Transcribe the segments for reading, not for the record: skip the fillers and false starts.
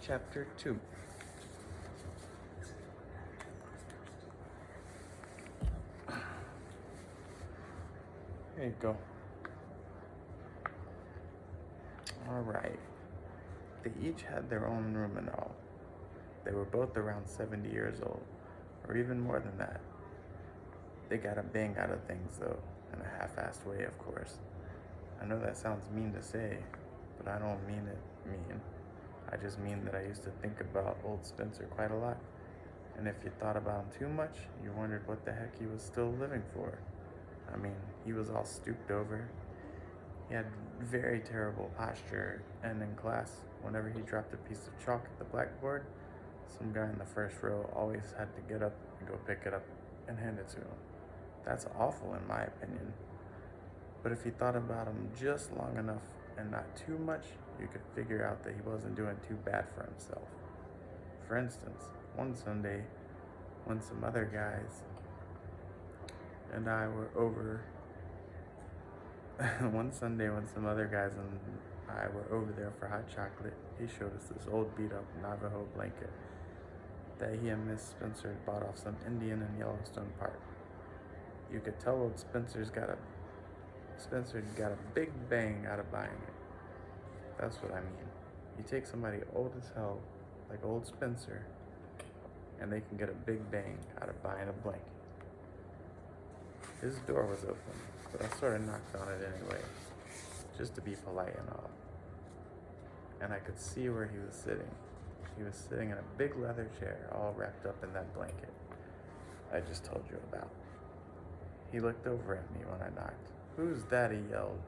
Chapter 2. Here you go. Alright. They each had their own room and all. They were both around 70 years old, or even more than that. They got a bang out of things, though, in a half-assed way, of course. I know that sounds mean to say, but I don't mean it mean. I just mean that I used to think about old Spencer quite a lot. And if you thought about him too much, you wondered what the heck he was still living for. I mean, he was all stooped over. He had very terrible posture, and in class, whenever he dropped a piece of chalk at the blackboard, some guy in the first row always had to get up and go pick it up and hand it to him. That's awful in my opinion. But if you thought about him just long enough and not too much, you could figure out that he wasn't doing too bad for himself. For instance, one Sunday, when some other guys and I were over there for hot chocolate, he showed us this old beat-up Navajo blanket that he and Miss Spencer had bought off some Indian in Yellowstone Park. You could tell old Spencer got a big bang out of buying it. That's what I mean. You take somebody old as hell, like old Spencer, and they can get a big bang out of buying a blanket. His door was open, but I sort of knocked on it anyway, just to be polite and all. And I could see where he was sitting. He was sitting in a big leather chair, all wrapped up in that blanket I just told you about. He looked over at me when I knocked. "Who's that?" he yelled.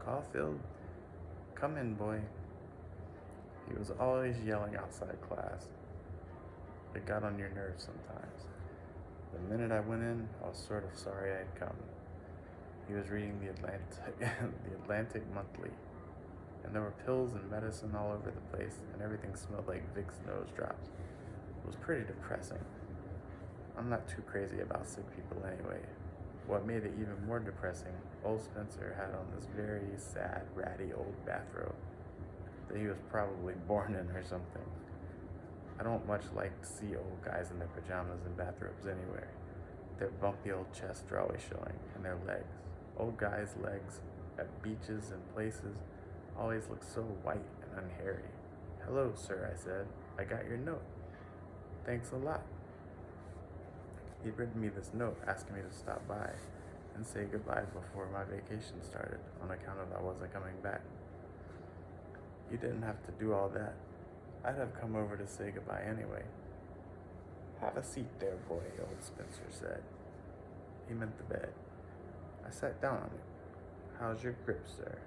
"Caulfield? Come in, boy." He was always yelling outside class. It got on your nerves sometimes. The minute I went in, I was sort of sorry I'd come. He was reading the Atlantic Monthly, and there were pills and medicine all over the place, and everything smelled like Vicks nose drops. It was pretty depressing. I'm not too crazy about sick people anyway. What made it even more depressing, old Spencer had on this very sad, ratty old bathrobe that he was probably born in or something. I don't much like to see old guys in their pajamas and bathrobes anywhere. Their bumpy old chests are always showing, and their legs. Old guys' legs at beaches and places always look so white and unhairy. "Hello, sir," I said. "I got your note." "Thanks a lot." He'd written me this note asking me to stop by and say goodbye before my vacation started on account of I wasn't coming back. "You didn't have to do all that. I'd have come over to say goodbye anyway." "Have a seat there, boy," old Spencer said. He meant the bed. I sat down on it. "How's your grip, sir?"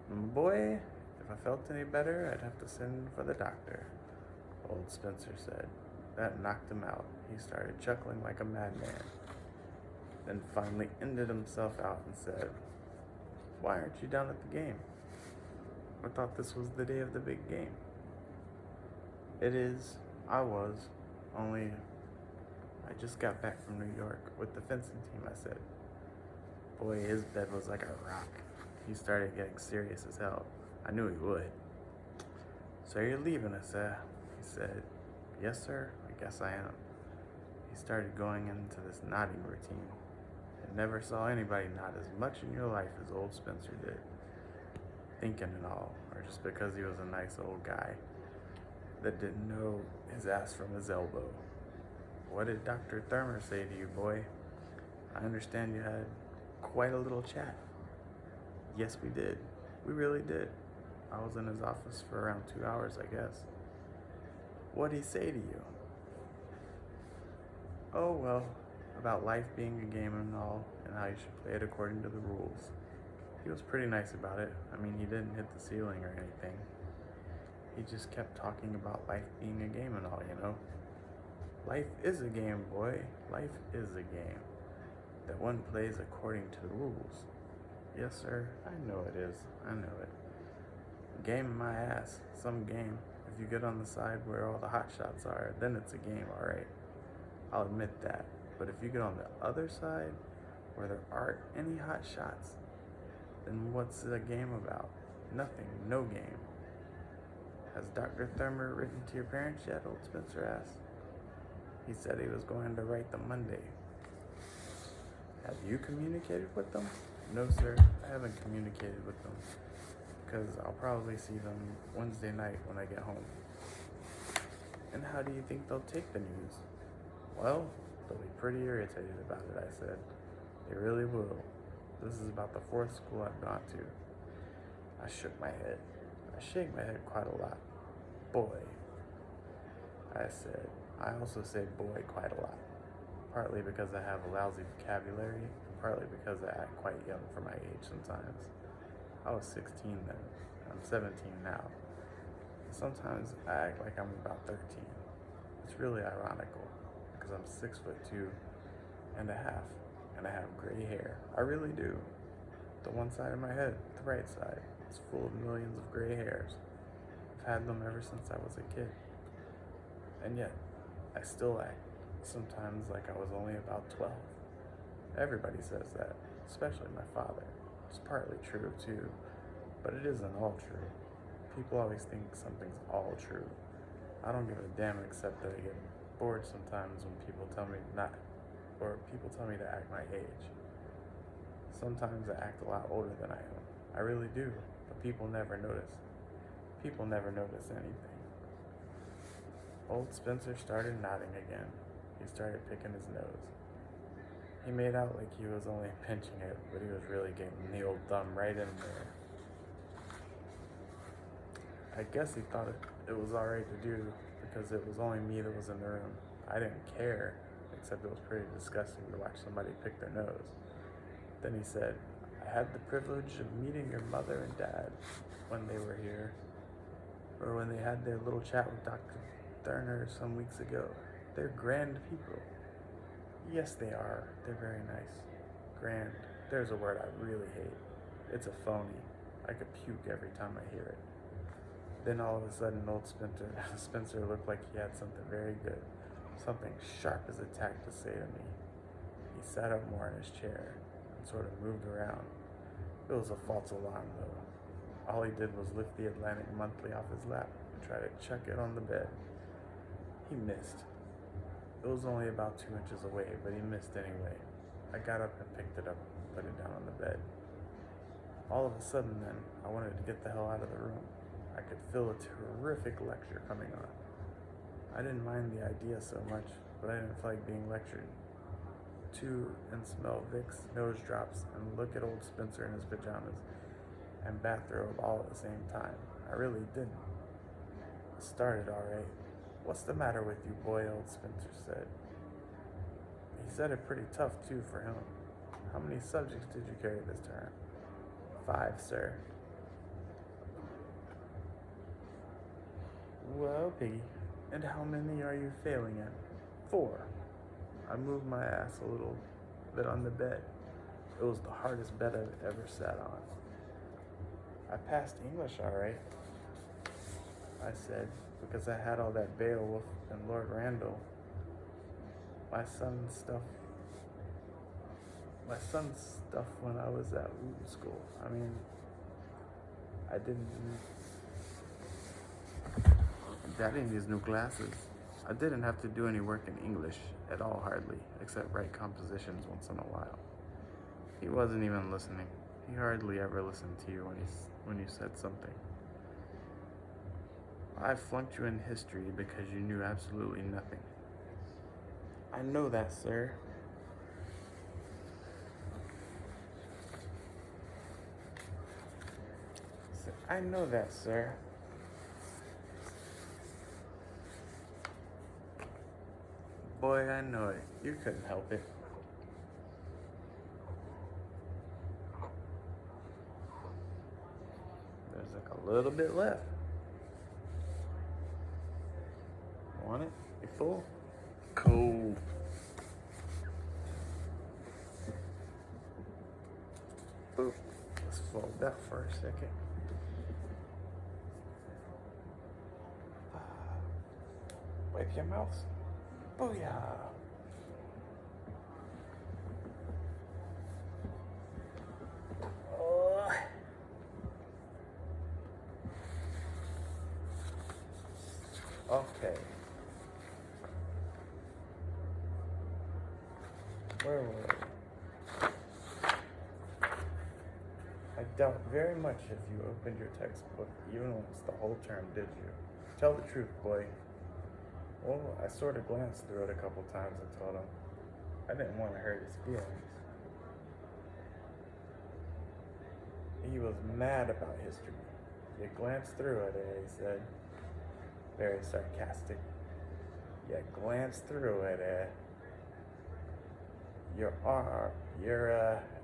"Boy, if I felt any better, I'd have to send for the doctor," old Spencer said. That knocked him out. He started chuckling like a madman, then finally ended himself out and said, "Why aren't you down at the game? I thought this was the day of the big game." "It is. I was. Only I just got back from New York with the fencing team," I said. Boy, his bed was like a rock. He started getting serious as hell. I knew he would. "So you're leaving us, eh?" he said. "Yes, sir. I guess I am." He started going into this nodding routine. I never saw anybody nod as much in your life as old Spencer did. Thinking and all, or just because he was a nice old guy that didn't know his ass from his elbow. "What did Dr. Thurmer say to you, boy? I understand you had quite a little chat." "Yes, we did. We really did. I was in his office for around 2 hours, I guess." "What'd he say to you?" "Oh, well, about life being a game and all, and how you should play it according to the rules. He was pretty nice about it. I mean, he didn't hit the ceiling or anything. He just kept talking about life being a game and all, you know. Life is a game, boy. Life is a game that one plays according to the rules." "Yes, sir. I know it is. I know it." "Game my ass. Some game. If you get on the side where all the hot shots are, then it's a game, all right. I'll admit that. But if you get on the other side where there aren't any hot shots, then what's the game about? Nothing. No game." Has Dr. Thurmer written to your parents yet? Old Spencer asked. He said he was going to write them Monday. Have you communicated with them? No, sir, I haven't communicated with them because I'll probably see them Wednesday night when I get home. And how do you think they'll take the news? Well, they'll be pretty irritated about it, I said. They really will. This is about the fourth school I've gone to. I shook my head. I shake my head quite a lot. Boy, I said. I also say boy quite a lot. Partly because I have a lousy vocabulary, and partly because I act quite young for my age sometimes. I was 16 then. I'm 17 now. Sometimes I act like I'm about 13. It's really ironical because I'm 6'2" and a half, and I have gray hair. I really do. The one side of my head, the right side, is full of millions of gray hairs. I've had them ever since I was a kid. And yet, I still act sometimes like I was only about 12. Everybody says that, especially my father. It's partly true too, but it isn't all true. People always think something's all true. I don't give a damn except that I get bored sometimes when people tell me not, or people tell me to act my age. Sometimes I act a lot older than I am. I really do, but people never notice. People never notice anything. Old Spencer started nodding again. He started picking his nose. He made out like he was only pinching it, but he was really getting the old thumb right in there. I guess he thought it was alright to do because it was only me that was in the room. I didn't care, except it was pretty disgusting to watch somebody pick their nose. Then he said, I had the privilege of meeting your mother and dad when they were here, or when they had their little chat with Dr. Thurner some weeks ago. They're grand people. Yes, they are. They're very nice. Grand. There's a word I really hate. It's a phony. I could puke every time I hear it. Then all of a sudden, old Spencer looked like he had something very good, something sharp as a tack to say to me. He sat up more in his chair and sort of moved around. It was a false alarm, though. All he did was lift the Atlantic Monthly off his lap and try to chuck it on the bed. He missed. It was only about 2 inches away, but he missed anyway. I got up and picked it up and put it down on the bed. All of a sudden then, I wanted to get the hell out of the room. I could feel a terrific lecture coming on. I didn't mind the idea so much, but I didn't feel like being lectured to and smell Vicks, nose drops, and look at old Spencer in his pajamas and bathrobe all at the same time. I really didn't. It started all right. What's the matter with you, boy? Old Spencer said. He said it pretty tough, too, for him. How many subjects did you carry this term? 5, sir. Well, Piggy, and how many are you failing in? 4. I moved my ass a little bit on the bed. It was the hardest bed I've ever sat on. I passed English all right, I said, because I had all that Beowulf and Lord Randall. My son's stuff when I was at Wooten School. I mean, I didn't. Daddy needs new glasses. I didn't have to do any work in English at all, hardly, except write compositions once in a while. He wasn't even listening. He hardly ever listened to you when you said something. I flunked you in history because you knew absolutely nothing. I know that, sir. I know that, sir. Boy, I know it. You couldn't help it. There's like a little bit left. Want it? You full? Cool. Ooh, let's fold that for a second. Wipe your mouth. Booyah. Oh. Okay. Where were we? I doubt very much if you opened your textbook even once the whole term, did you? Tell the truth, boy. Well, I sort of glanced through it a couple times, I told him. I didn't want to hurt his feelings. He was mad about history. You glanced through it, he said, very sarcastic. You glanced through it, Your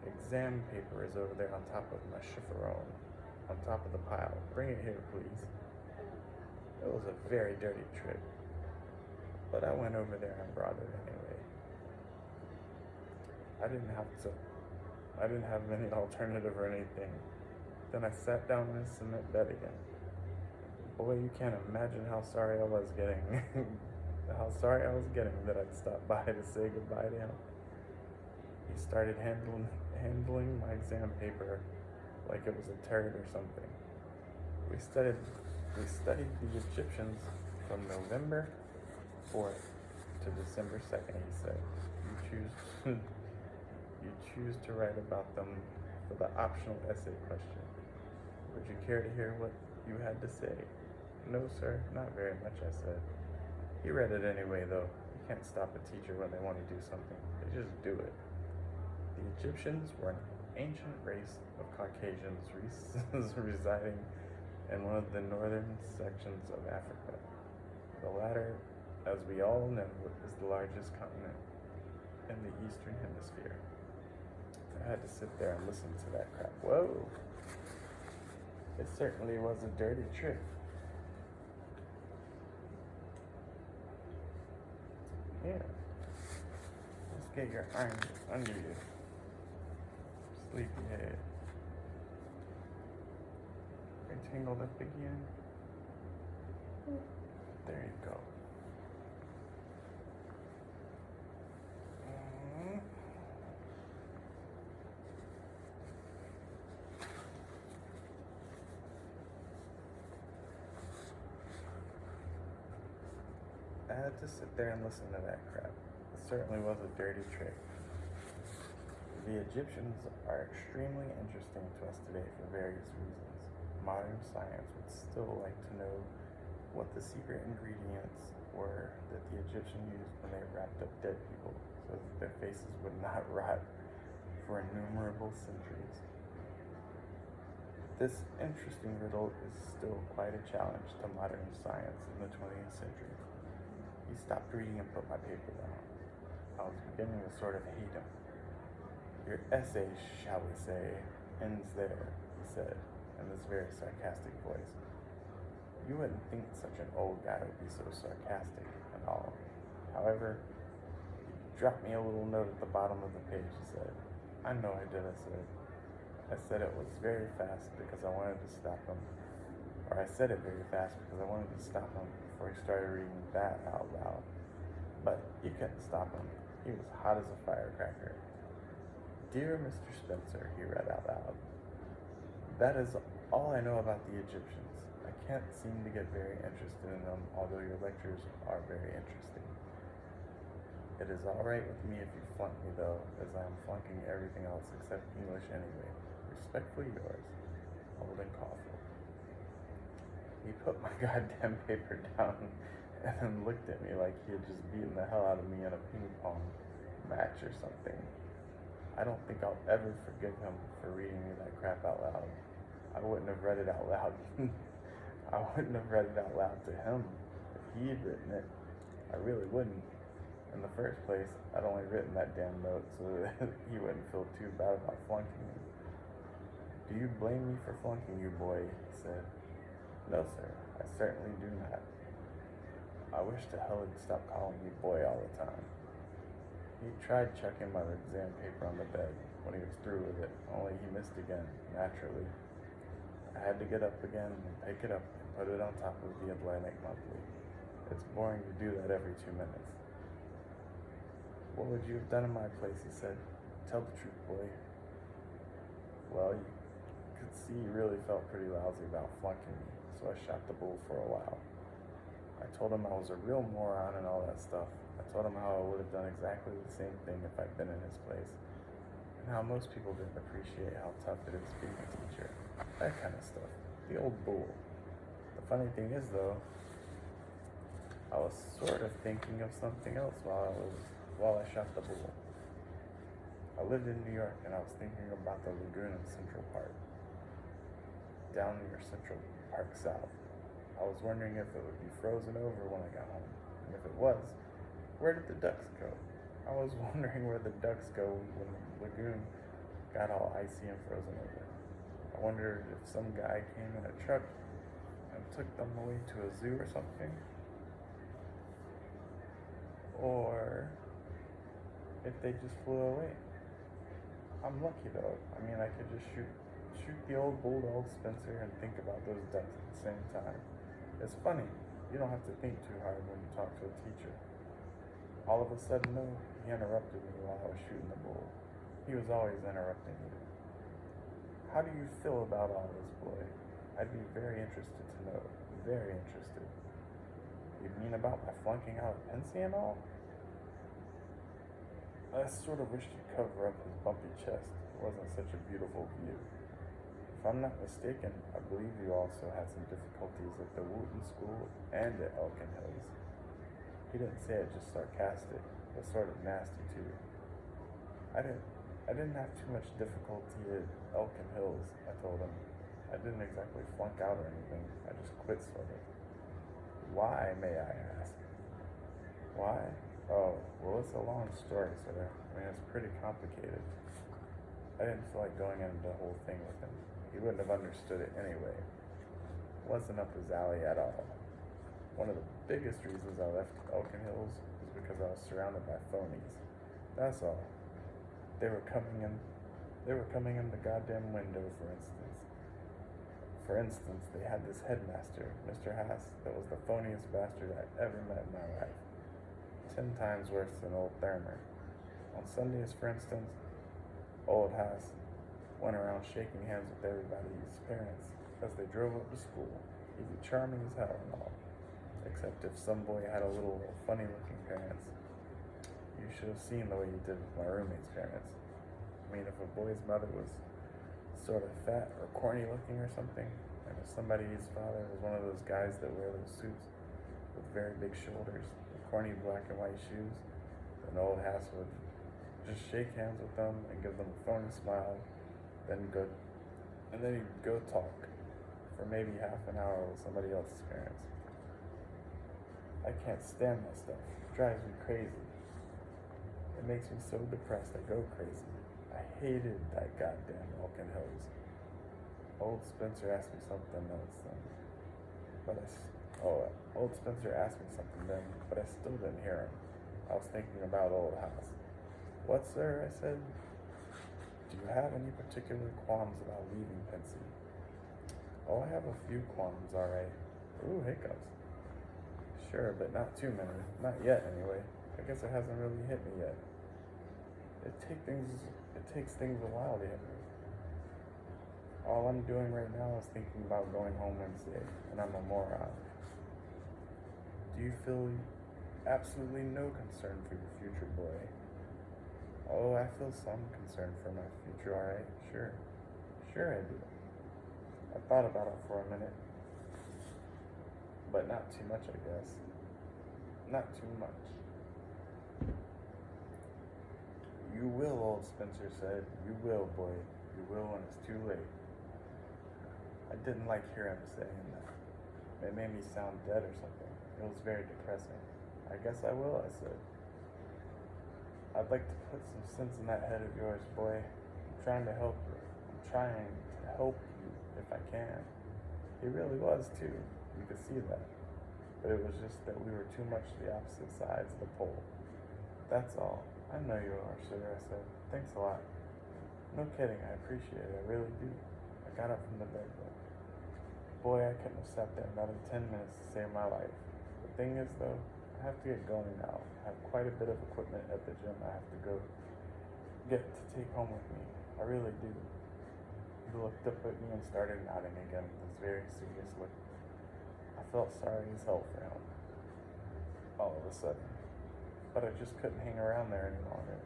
exam paper is over there on top of my chiffon, on top of the pile. Bring it here, please. It was a very dirty trick, but I went over there and brought it anyway. I didn't have any alternative or anything. Then I sat down in his cement bed again. Boy, you can't imagine how sorry I was getting that I'd stopped by to say goodbye to him. He started handling my exam paper like it was a turd or something. We studied the Egyptians from November 4th to December 2nd, he said. You choose to write about them for the optional essay question. Would you care to hear what you had to say? No, sir, not very much, I said. He read it anyway, though. You can't stop a teacher when they want to do something. They just do it. The Egyptians were an ancient race of Caucasians residing in one of the northern sections of Africa. The latter, as we all know, is the largest continent in the eastern hemisphere. I had to sit there and listen to that crap. Whoa! It certainly was a dirty trick. Yeah. Let's get your arms under you. Sleepy head. You're tangled up again. There you go. I had to sit there and listen to that crap. It certainly was a dirty trick. The Egyptians are extremely interesting to us today for various reasons. Modern science would still like to know what the secret ingredients were that the Egyptians used when they wrapped up dead people so that their faces would not rot for innumerable centuries. This interesting riddle is still quite a challenge to modern science in the 20th century. He stopped reading and put my paper down. I was beginning to sort of hate him. Your essay, shall we say, ends there, he said, in this very sarcastic voice. You wouldn't think such an old guy would be so sarcastic and all. However, he dropped me a little note at the bottom of the page, he said. I know I did, I said. I said it was very fast because I wanted to stop him. Or I said it very fast because I wanted to stop him before he started reading that out loud. But you couldn't stop him. He was hot as a firecracker. Dear Mr. Spencer, he read out loud. That is all I know about the Egyptians. I can't seem to get very interested in them, although your lectures are very interesting. It is all right with me if you flunk me, though, as I am flunking everything else except English anyway. Respectfully yours, Holden Caulfield. He put my goddamn paper down and then looked at me like he had just beaten the hell out of me in a ping pong match or something. I don't think I'll ever forgive him for reading me that crap out loud. I wouldn't have read it out loud. I wouldn't have read it out loud to him if he had written it. I really wouldn't. In the first place, I'd only written that damn note so that he wouldn't feel too bad about flunking me. Do you blame me for flunking you, boy? He said. No, sir, I certainly do not. I wish to hell he'd stop calling me boy all the time. He tried chucking my exam paper on the bed when he was through with it, only he missed again, naturally. I had to get up again and pick it up and put it on top of the Atlantic Monthly. It's boring to do that every 2 minutes. What would you have done in my place, he said. Tell the truth, boy. Well, you could see he really felt pretty lousy about flunking me, so I shot the bull for a while. I told him I was a real moron and all that stuff. I told him how I would have done exactly the same thing if I'd been in his place, and how most people didn't appreciate how tough it is being a teacher. That kind of stuff. The old bull. The funny thing is, though, I was sort of thinking of something else while I shot the bull. I lived in New York, and I was thinking about the lagoon in Central Park, down near Central Park South. I was wondering if it would be frozen over when I got home, and if it was, where did the ducks go? I was wondering where the ducks go when the lagoon got all icy and frozen over. I wondered if some guy came in a truck and took them away to a zoo or something, or if they just flew away. I'm lucky though. I mean, I could just shoot the old bulldog Spencer and think about those ducks at the same time. It's funny. You don't have to think too hard when you talk to a teacher. All of a sudden, though, he interrupted me while I was shooting the bull. He was always interrupting me. How do you feel about all this, boy? I'd be very interested to know. Very interested. You mean about my flunking out of Pensy and all? I sort of wished he'd cover up his bumpy chest. It wasn't such a beautiful view. If I'm not mistaken, I believe you also had some difficulties at the Wooten School and at Elkin Hills. He didn't say it just sarcastic, but sort of nasty too. I didn't have too much difficulty at Elkin Hills, I told him. I didn't exactly flunk out or anything. I just quit sort of. Why, may I ask? Why? Oh, well, it's a long story, sir. I mean, it's pretty complicated. I didn't feel like going into the whole thing with him. He wouldn't have understood it anyway. It wasn't up his alley at all. One of the biggest reasons I left Elkin Hills was because I was surrounded by phonies. That's all. They were coming in the goddamn window, for instance. For instance, they had this headmaster, Mr. Haas, that was the phoniest bastard I ever met in my life. 10 times worse than old Thermer. On Sundays, for instance, old Haas went around shaking hands with everybody's parents as they drove up to school. He'd be charming as hell and all, except if some boy had a little funny-looking parents. You should have seen the way he did with my roommate's parents. I mean, if a boy's mother was sort of fat or corny-looking or something, and if somebody's father was one of those guys that wear those suits with very big shoulders, corny black and white shoes, then old Hass would just shake hands with them and give them a phony smile, then he'd go talk for maybe half an hour with somebody else's parents. I can't stand that stuff. It drives me crazy. It makes me so depressed I go crazy. I hated that goddamn Elkin Hills. Old Spencer asked me something else then, old Spencer asked me something then, but I still didn't hear him. I was thinking about old House. What, sir? I said. Do you have any particular qualms about leaving Pensy? Oh, I have a few qualms, all right. Ooh, hiccups. Sure, but not too many. Not yet, anyway. I guess it hasn't really hit me yet. It takes things a while to hit me. All I'm doing right now is thinking about going home Wednesday, and I'm a moron. Do you feel absolutely no concern for your future, boy? Oh, I feel some concern for my future, alright? Sure I do. I thought about it for a minute, but not too much, I guess. Not too much. You will, old Spencer said. You will, boy. You will when it's too late. I didn't like hearing him saying that. It made me sound dead or something. It was very depressing. I guess I will, I said. I'd like to put some sense in that head of yours, boy. I'm trying to help you. I'm trying to help you if I can. He really was, too. You could see that. But it was just that we were too much the opposite sides of the pole. That's all. I know you are, sir, I said. Thanks a lot. No kidding, I appreciate it. I really do. I got up from the bed, but boy, I couldn't have sat there another 10 minutes to save my life. The thing is, though, I have to get going now. I have quite a bit of equipment at the gym I have to go get to take home with me. I really do. He looked up at me and started nodding again with his very serious look. I felt sorry as hell for him. all of a sudden. But I just couldn't hang around there any longer.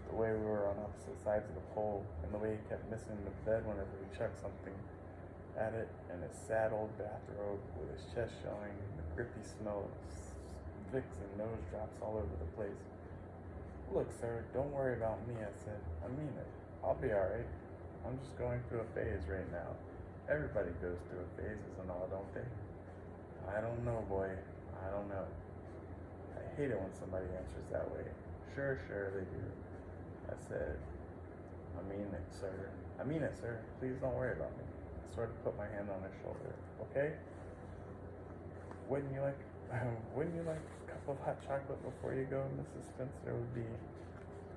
The way we were on opposite sides of the pole, and the way he kept missing the bed whenever we chucked something at it, and his sad old bathrobe with his chest showing, and the grippy smell of Vicks and nose drops all over the place. Look, sir, don't worry about me, I said. I mean it. I'll be alright. I'm just going through a phase right now. Everybody goes through phases and all, don't they? I don't know, boy. I don't know. I hate it when somebody answers that way. Sure, they do. I said, I mean it, sir. I mean it, sir. Please don't worry about me. I sort of put my hand on his shoulder. Okay? Wouldn't you like a cup of hot chocolate before you go, Mrs. Spencer? Would be.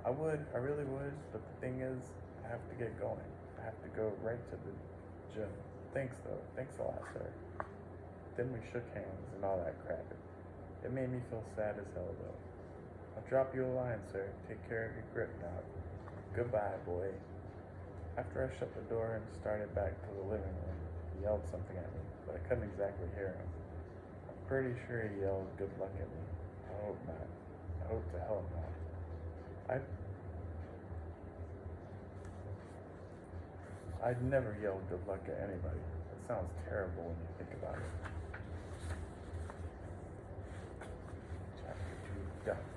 I would. I really would. But the thing is, I have to get going. I have to go right to the gym. Thanks, though. Thanks a lot, sir. Then we shook hands and all that crap. It made me feel sad as hell, though. I'll drop you a line, sir. Take care of your grip now. Goodbye, boy. After I shut the door and started back to the living room, he yelled something at me, but I couldn't exactly hear him. I'm pretty sure he yelled good luck at me. I hope not. I hope to hell not. I'd never yell good luck at anybody. It sounds terrible when you think about it. Chapter 2 done.